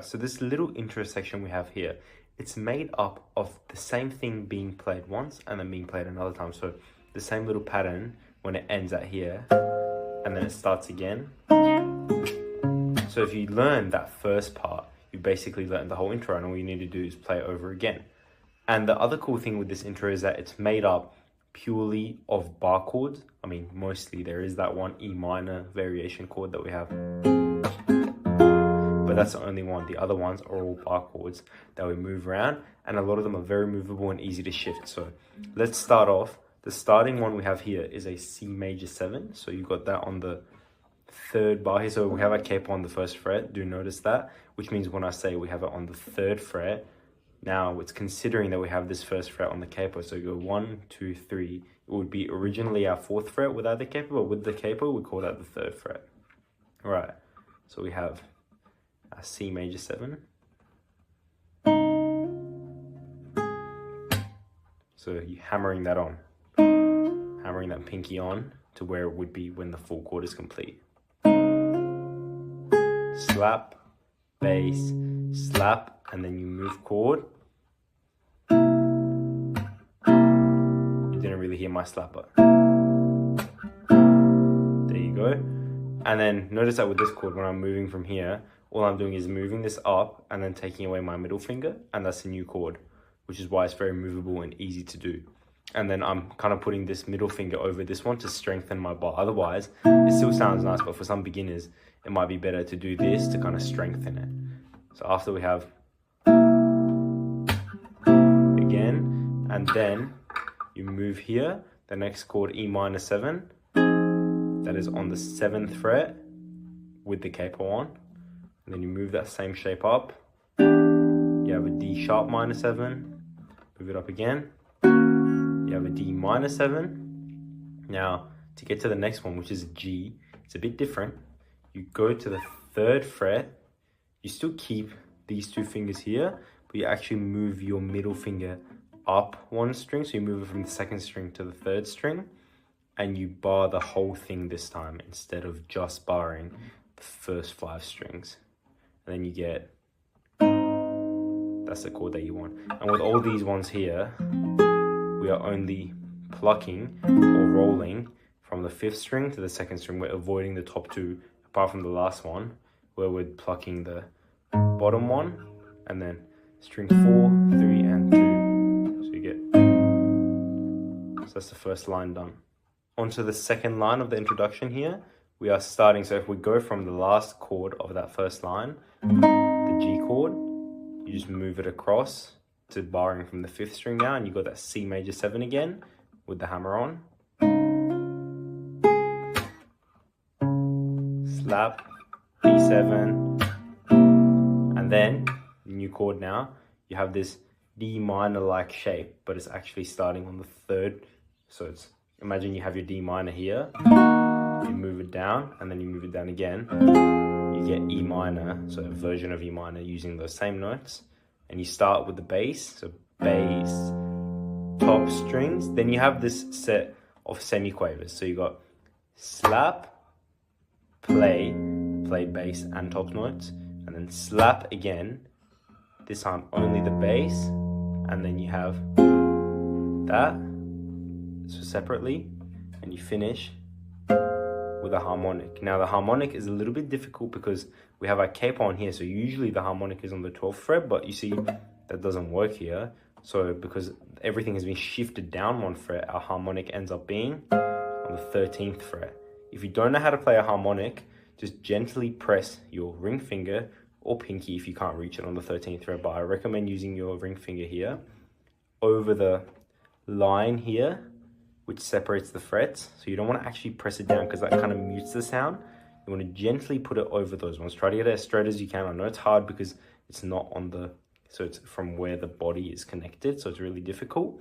Alright, so this little intro section we have here, it's made up of the same thing being played once and then being played another time. So the same little pattern when it ends at here and then it starts again. So if you learn that first part, you basically learn the whole intro, and all you need to do is play it over again. And the other cool thing with this intro is that it's made up purely of bar chords. I mean, mostly there is that one E minor variation chord that we have, but that's the only one. The other ones are all bar chords that we move around, and a lot of them are very movable and easy to shift. So let's start off. The starting one we have here is a C major 7. So you got that on the 3rd bar here. So we have a capo on the 1st fret. Do notice that, which means when I say we have it on the 3rd fret, now it's considering that we have this 1st fret on the capo. So you go 1, 2, 3. It would be originally our 4th fret without the capo, but with the capo, we call that the 3rd fret. All right. So we have a C major 7. So you're hammering that on, hammering that pinky on to where it would be when the full chord is complete. Slap, bass, slap, and then you move chord. You didn't really hear my slapper. There you go. And then notice that with this chord, when I'm moving from here, all I'm doing is moving this up and then taking away my middle finger, and that's a new chord, which is why it's very movable and easy to do. And then I'm kind of putting this middle finger over this one to strengthen my bar. Otherwise, it still sounds nice, but for some beginners, it might be better to do this to kind of strengthen it. So after we have again, and then you move here, the next chord E minor 7, that is on the 7th fret with the capo on. And then you move that same shape up. You have a D sharp minor 7, move it up again. You have a D minor 7. Now, to get to the next one, which is a G, it's a bit different. You go to the 3rd fret. You still keep these 2 fingers here, but you actually move your middle finger up 1 string. So you move it from the 2nd string to the 3rd string, and you bar the whole thing this time instead of just barring the first 5 strings. And then you get, that's the chord that you want. And with all these ones here, we are only plucking or rolling from the 5th string to the 2nd string. We're avoiding the top 2, apart from the last one, where we're plucking the bottom one, and then string 4, 3, and 2. So you get, so that's the first line done. Onto the second line of the introduction here, we are starting, so if we go from the last chord of that first line, the G chord, you just move it across to barring from the 5th string now, and you got that C major 7 again with the hammer on. Slap, B7, and then the new chord now, you have this D minor like shape, but it's actually starting on the 3rd. So it's, imagine you have your D minor here, you move it down, and then you move it down again. You get E minor, so a version of E minor using those same notes. And you start with the bass, so bass, top strings. Then you have this set of semiquavers. So you got slap, play bass and top notes, and then slap again. This time only the bass, and then you have that, so separately, and you finish with a harmonic. Now the harmonic is a little bit difficult because we have our capo on here, so usually the harmonic is on the 12th fret, but you see that doesn't work here. So because everything has been shifted down 1 fret, our harmonic ends up being on the 13th fret. If you don't know how to play a harmonic, just gently press your ring finger or pinky if you can't reach it on the 13th fret, but I recommend using your ring finger here over the line here, which separates the frets. So you don't want to actually press it down because that kind of mutes the sound. You want to gently put it over those ones. Try to get it as straight as you can. I know it's hard because it's not on the, so it's from where the body is connected, so it's really difficult.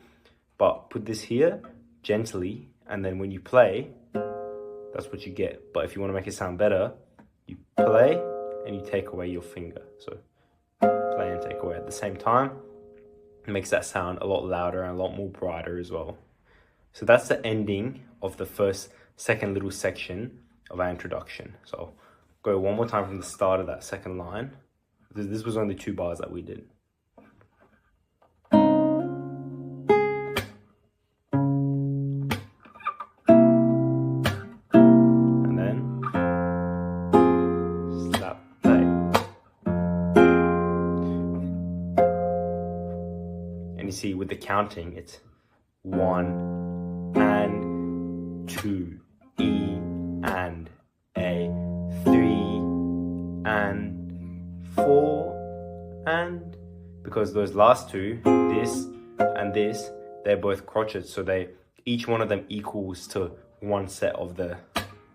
But put this here gently, and then when you play, that's what you get. But if you want to make it sound better, you play and you take away your finger. So play and take away at the same time. It makes that sound a lot louder and a lot more brighter as well. So that's the ending of the second little section of our introduction. So I'll go one more time from the start of that second line. This was only 2 bars that we did. And then slap, play. And you see with the counting, it's 1 and 2, E and A, 3 and 4, and because those last 2, this and this, they're both crotchets, so each one of them equals to 1 set of the.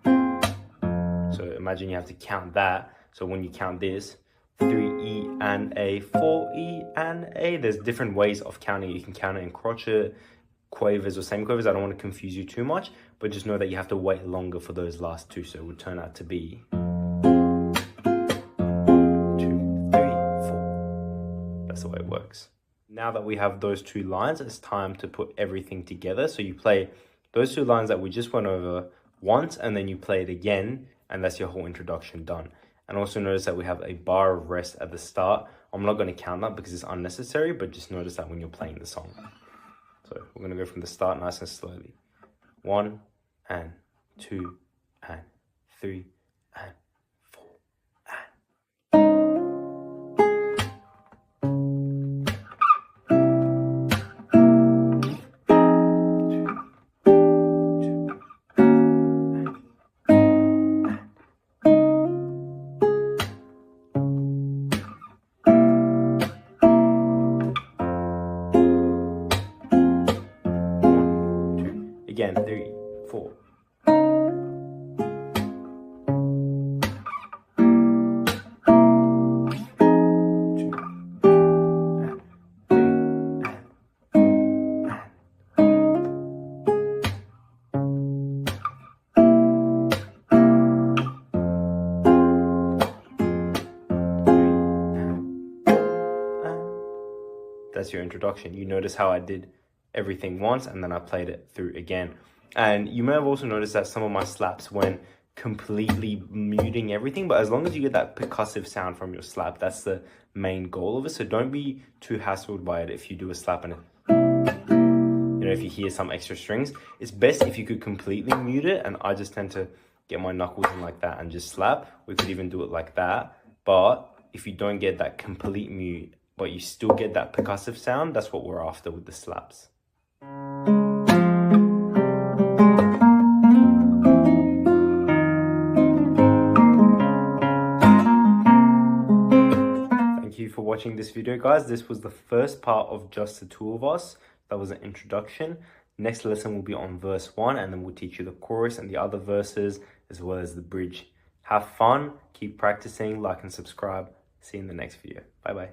So imagine you have to count that. So when you count this, 3E and A, 4E and A. There's different ways of counting. You can count it in crotchet, quavers, or semiquavers. I don't want to confuse you too much, but just know that you have to wait longer for those last 2. So it would turn out to be 2, 3, 4. That's the way it works. Now that we have those 2 lines, it's time to put everything together. So you play those 2 lines that we just went over once, and then you play it again, and that's your whole introduction done. And also notice that we have a bar of rest at the start. I'm not going to count that because it's unnecessary, but just notice that when you're playing the song. So we're going to go from the start nice and slowly. 1 and 2 and 3 and 4 and. Again, 3, 4. That's your introduction. You notice how I did everything once and then I played it through again. And you may have also noticed that some of my slaps went completely muting everything, but as long as you get that percussive sound from your slap, that's the main goal of it. So don't be too hassled by it if you do a slap and if you hear some extra strings. It's best if you could completely mute it, and I just tend to get my knuckles in like that and just slap. We could even do it like that, but if you don't get that complete mute but you still get that percussive sound, that's what we're after with the slaps. Thank you for watching this video, guys. This was the first part of just the 2 of us. That was an introduction. Next lesson will be on verse 1, and then we'll teach you the chorus and the other verses as well as the bridge. Have fun, keep practicing, like and subscribe. See you in the next video. Bye bye.